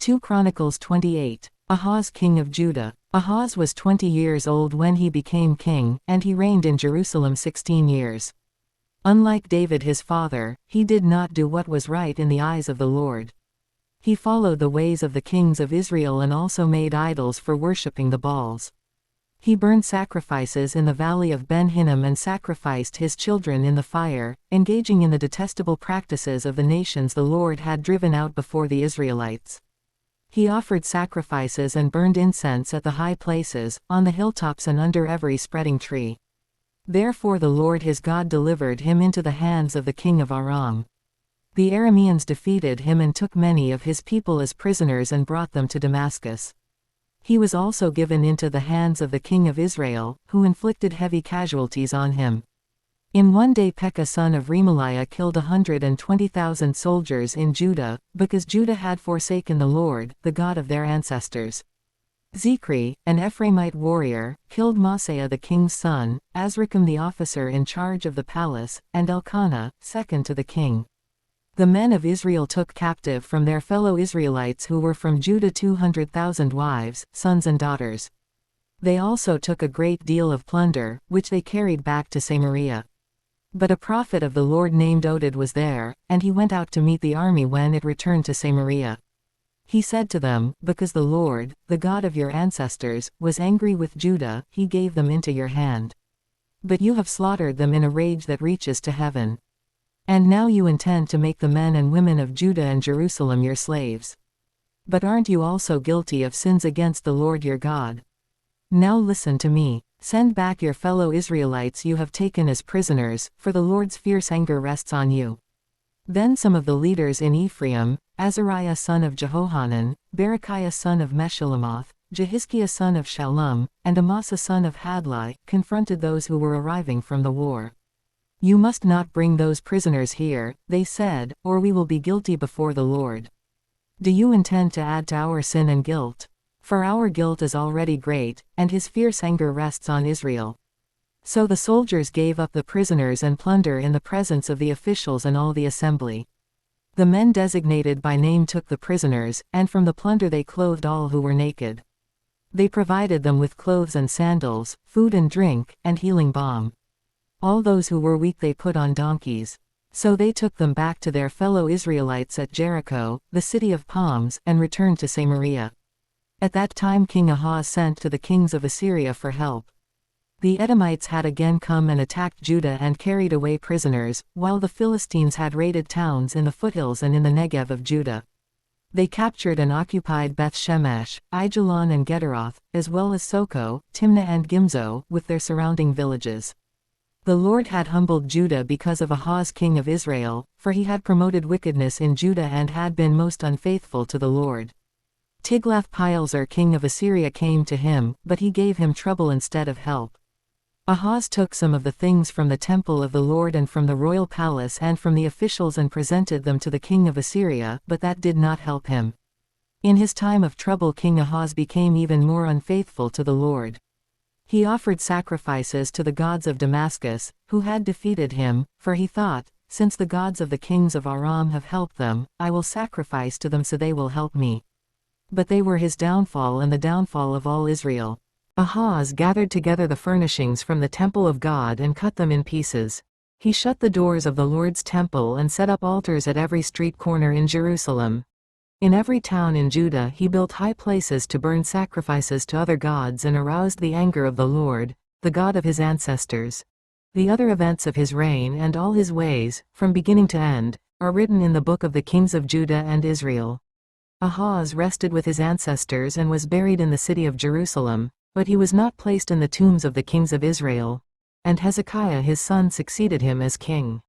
2 Chronicles 28. Ahaz king of Judah. Ahaz was 20 years old when he became king, and he reigned in Jerusalem 16 years. Unlike David his father, he did not do what was right in the eyes of the Lord. He followed the ways of the kings of Israel and also made idols for worshipping the Baals. He burned sacrifices in the valley of Ben Hinnom and sacrificed his children in the fire, engaging in the detestable practices of the nations the Lord had driven out before the Israelites. He offered sacrifices and burned incense at the high places, on the hilltops and under every spreading tree. Therefore the Lord his God delivered him into the hands of the king of Aram. The Arameans defeated him and took many of his people as prisoners and brought them to Damascus. He was also given into the hands of the king of Israel, who inflicted heavy casualties on him. In one day Pekah son of Remaliah killed 120,000 soldiers in Judah, because Judah had forsaken the Lord, the God of their ancestors. Zichri, an Ephraimite warrior, killed Maaseiah the king's son, Azrikam the officer in charge of the palace, and Elkanah, second to the king. The men of Israel took captive from their fellow Israelites who were from Judah 200,000 wives, sons and daughters. They also took a great deal of plunder, which they carried back to Samaria. But a prophet of the Lord named Oded was there, and he went out to meet the army when it returned to Samaria. He said to them, "Because the Lord, the God of your ancestors, was angry with Judah, he gave them into your hand. But you have slaughtered them in a rage that reaches to heaven. And now you intend to make the men and women of Judah and Jerusalem your slaves. But aren't you also guilty of sins against the Lord your God? Now listen to me. Send back your fellow Israelites you have taken as prisoners, for the Lord's fierce anger rests on you." Then some of the leaders in Ephraim, Azariah son of Jehohanan, Berechiah son of Meshillemoth, Jehizkiah son of Shallum, and Amasa son of Hadlai, confronted those who were arriving from the war. "You must not bring those prisoners here," they said, "or we will be guilty before the Lord. Do you intend to add to our sin and guilt? For our guilt is already great, and his fierce anger rests on Israel." So the soldiers gave up the prisoners and plunder in the presence of the officials and all the assembly. The men designated by name took the prisoners, and from the plunder they clothed all who were naked. They provided them with clothes and sandals, food and drink, and healing balm. All those who were weak they put on donkeys. So they took them back to their fellow Israelites at Jericho, the city of palms, and returned to Samaria. At that time King Ahaz sent to the kings of Assyria for help. The Edomites had again come and attacked Judah and carried away prisoners, while the Philistines had raided towns in the foothills and in the Negev of Judah. They captured and occupied Beth-Shemesh, Aijalon and Gederoth, as well as Soko, Timnah and Gimzo, with their surrounding villages. The Lord had humbled Judah because of Ahaz king of Israel, for he had promoted wickedness in Judah and had been most unfaithful to the Lord. Tiglath-Pileser king of Assyria came to him, but he gave him trouble instead of help. Ahaz took some of the things from the temple of the Lord and from the royal palace and from the officials and presented them to the king of Assyria, but that did not help him. In his time of trouble King Ahaz became even more unfaithful to the Lord. He offered sacrifices to the gods of Damascus, who had defeated him, for he thought, "Since the gods of the kings of Aram have helped them, I will sacrifice to them so they will help me." But they were his downfall and the downfall of all Israel. Ahaz gathered together the furnishings from the temple of God and cut them in pieces. He shut the doors of the Lord's temple and set up altars at every street corner in Jerusalem. In every town in Judah he built high places to burn sacrifices to other gods and aroused the anger of the Lord, the God of his ancestors. The other events of his reign and all his ways, from beginning to end, are written in the book of the kings of Judah and Israel. Ahaz rested with his ancestors and was buried in the city of Jerusalem, but he was not placed in the tombs of the kings of Israel. And Hezekiah his son succeeded him as king.